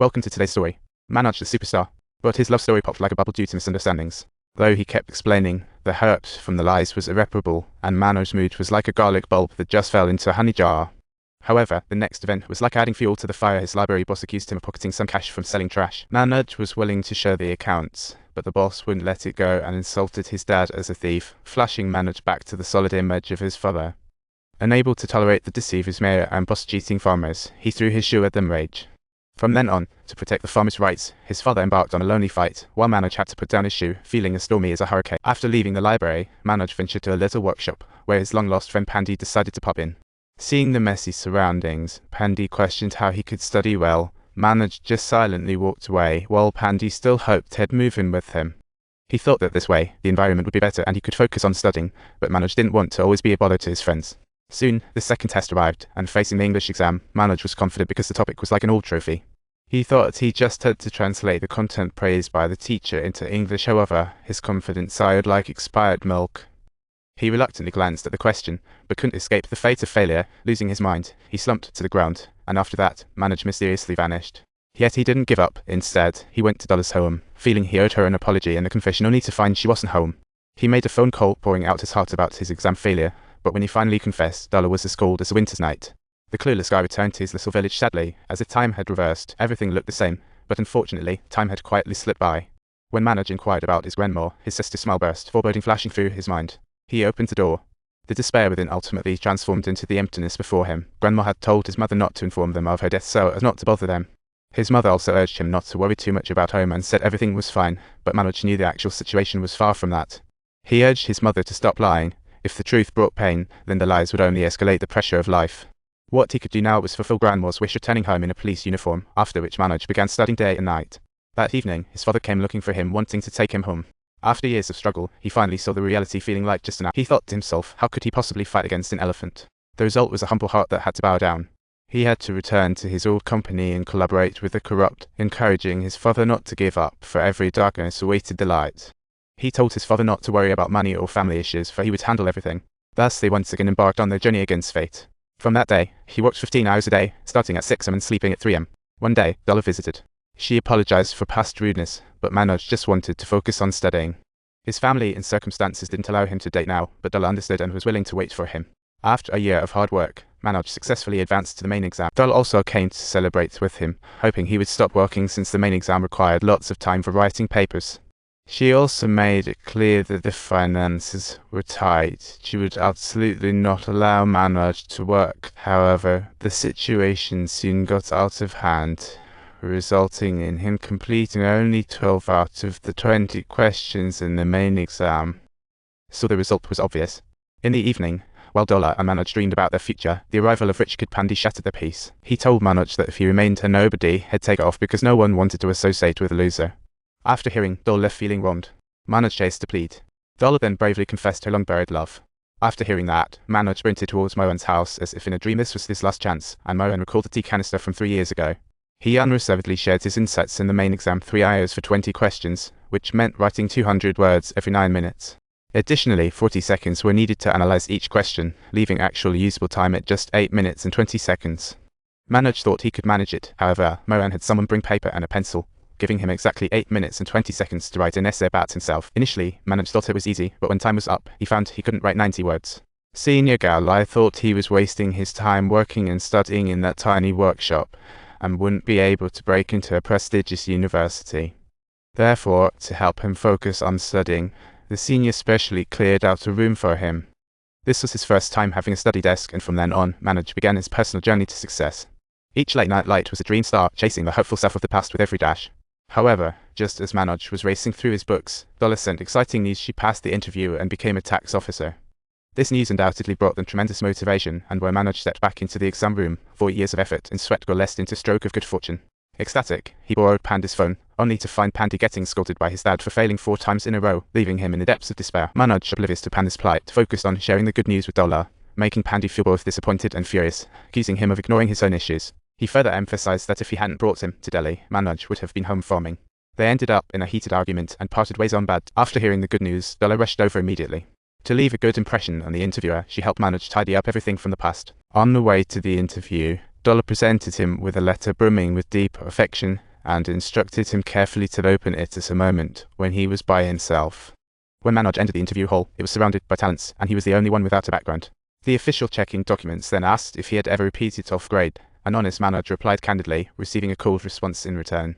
Welcome to today's story. Manoj the superstar. But his love story popped like a bubble due to misunderstandings. Though he kept explaining, the hurt from the lies was irreparable, and Manoj's mood was like a garlic bulb that just fell into a honey jar. However, the next event was like adding fuel to the fire. His library boss accused him of pocketing some cash from selling trash. Manoj was willing to share the accounts, but the boss wouldn't let it go and insulted his dad as a thief, flashing Manoj back to the solid image of his father. Unable to tolerate the deceivers, mayor, and boss cheating farmers, he threw his shoe at them rage. From then on, to protect the farmers' rights, his father embarked on a lonely fight, while Manoj had to put down his shoe, feeling as stormy as a hurricane. After leaving the library, Manoj ventured to a little workshop, where his long-lost friend Pandy decided to pop in. Seeing the messy surroundings, Pandy questioned how he could study well. Manoj just silently walked away, while Pandy still hoped he'd move in with him. He thought that this way, the environment would be better and he could focus on studying, but Manoj didn't want to always be a bother to his friends. Soon, the second test arrived, and facing the English exam, Manoj was confident because the topic was like an old trophy. He thought he just had to translate the content praised by the teacher into English. However, his confidence soured like expired milk. He reluctantly glanced at the question, but couldn't escape the fate of failure. Losing his mind, he slumped to the ground, and after that, Manoj mysteriously vanished. Yet he didn't give up. Instead, he went to Dolla's home, feeling he owed her an apology and a confession, only to find she wasn't home. He made a phone call, pouring out his heart about his exam failure, but when he finally confessed, Dolla was as cold as a winter's night. The clueless guy returned to his little village sadly, as if time had reversed. Everything looked the same, but unfortunately, time had quietly slipped by. When Manoj inquired about his grandma, his sister's smile burst, foreboding flashing through his mind. He opened the door. The despair within ultimately transformed into the emptiness before him. Grandma had told his mother not to inform them of her death so as not to bother them. His mother also urged him not to worry too much about home and said everything was fine, but Manoj knew the actual situation was far from that. He urged his mother to stop lying. If the truth brought pain, then the lies would only escalate the pressure of life. What he could do now was fulfill Grandma's wish, returning home in a police uniform, after which Manoj began studying day and night. That evening, his father came looking for him, wanting to take him home. After years of struggle, he finally saw the reality, feeling like just an hour. He thought to himself, how could he possibly fight against an elephant? The result was a humble heart that had to bow down. He had to return to his old company and collaborate with the corrupt, encouraging his father not to give up, for every darkness awaited the light. He told his father not to worry about money or family issues, for he would handle everything. Thus they once again embarked on their journey against fate. From that day, he worked 15 hours a day, starting at 6 am and sleeping at 3 am. One day, Dolla visited. She apologized for past rudeness, but Manoj just wanted to focus on studying. His family and circumstances didn't allow him to date now, but Dolla understood and was willing to wait for him. After a year of hard work, Manoj successfully advanced to the main exam. Dolla also came to celebrate with him, hoping he would stop working since the main exam required lots of time for writing papers. She also made it clear that the finances were tight. She would absolutely not allow Manoj to work. However, the situation soon got out of hand, resulting in him completing only 12 out of the 20 questions in the main exam. So the result was obvious. In the evening, while Dolla and Manoj dreamed about their future, the arrival of rich kid Pandy shattered their peace. He told Manoj that if he remained a nobody, he'd take it off because no one wanted to associate with a loser. After hearing, Dolla left feeling wronged. Manoj chased to plead. Dolla then bravely confessed her long-buried love. After hearing that, Manoj sprinted towards Mohan's house as if in a dream. This was his last chance, and Mohan recalled the tea canister from 3 years ago. He unreservedly shared his insights in the main exam, 3 hours for 20 questions, which meant writing 200 words every 9 minutes. Additionally, 40 seconds were needed to analyze each question, leaving actual usable time at just 8 minutes and 20 seconds. Manoj thought he could manage it. However, Mohan had someone bring paper and a pencil, giving him exactly 8 minutes and 20 seconds to write an essay about himself. Initially, Manoj thought it was easy, but when time was up, he found he couldn't write 90 words. Senior Galai thought he was wasting his time working and studying in that tiny workshop, and wouldn't be able to break into a prestigious university. Therefore, to help him focus on studying, the senior specially cleared out a room for him. This was his first time having a study desk, and from then on, Manoj began his personal journey to success. Each late night light was a dream start, chasing the hopeful self of the past with every dash. However, just as Manoj was racing through his books, Dolla sent exciting news. She passed the interview and became a tax officer. This news undoubtedly brought them tremendous motivation, and when Manoj stepped back into the exam room, 4 years of effort and sweat coalesced into a stroke of good fortune. Ecstatic, he borrowed Pandy's phone, only to find Pandy getting scolded by his dad for failing 4 times in a row, leaving him in the depths of despair. Manoj, oblivious to Pandy's plight, focused on sharing the good news with Dolla, making Pandy feel both disappointed and furious, accusing him of ignoring his own issues. He further emphasized that if he hadn't brought him to Delhi, Manoj would have been home farming. They ended up in a heated argument and parted ways on bad. After hearing the good news, Dolla rushed over immediately. To leave a good impression on the interviewer, she helped Manoj tidy up everything from the past. On the way to the interview, Dolla presented him with a letter brimming with deep affection and instructed him carefully to open it at a moment when he was by himself. When Manoj entered the interview hall, it was surrounded by talents, and he was the only one without a background. The official checking documents then asked if he had ever repeated off grade. An honest Manoj replied candidly, receiving a cold response in return.